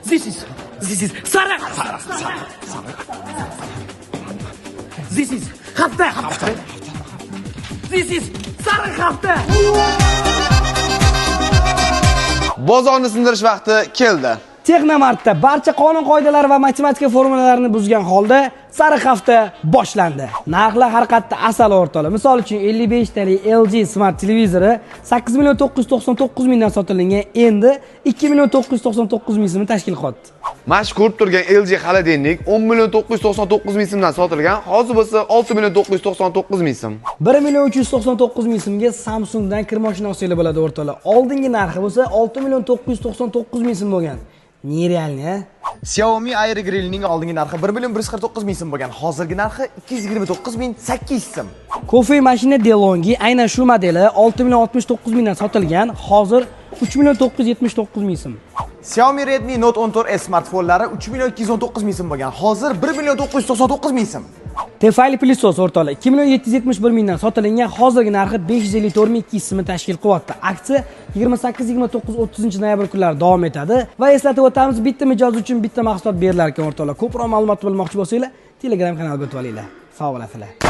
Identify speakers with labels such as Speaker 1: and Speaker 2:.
Speaker 1: This is sariq. This is hafta. This is sariq hafta.
Speaker 2: Bozorni sindirish vaqti keldi.
Speaker 1: Texnomartda barcha qonun qoidalari va matematika formulalarini buzgan holda sariq hafta boshlandi. Narxlar har qatta asal o'rtali. Misol uchun 55 talik LG Smart televizori 8.999 mingdan sotilgan, endi 2.999 ming so'mni tashkil qildi.
Speaker 2: Mana ko'rib turgan LG xolodilnik 10.999 ming so'mdan sotilgan, hozir bo'lsa 6.999 ming so'm. 1.399 ming so'mga Samsungdan kir mashina olsangiz bo'ladi o'rtalar. Oldingi narxi bo'lsa 6.999 ming so'm bo'lgan. Nerealni?
Speaker 3: Xiaomi Air Grill'ning oldingi narxi 1.149 ming so'm bo'lgan, hozirgi narxi 229.800 so'm.
Speaker 1: Kofe mashina DeLonghi aynan shu modeli 6.069 mingdan sotilgan, hozir 3.979 ming so'm.
Speaker 3: Xiaomi Redmi Note 14s smartfonlari 3.219 ming so'm bo'lgan, hozir 1.999 ming so'm.
Speaker 1: Tefali pilisos o'rtalar 2.771 mingdan sotilgan, hozirgi narxi 554.200 so'mni tashkil qilyapti. Aksiya 28, 29, 30 noyabr kunlari davom etadi va eslatib o'tamiz, bitta mijoz uchun bitta mahsulot berilar ekan o'rtalar. Ko'proq ma'lumot bilmoqchi bo'lsanglar, Telegram kanaliga o'tib olinglar. Sog' bo'lasizlar.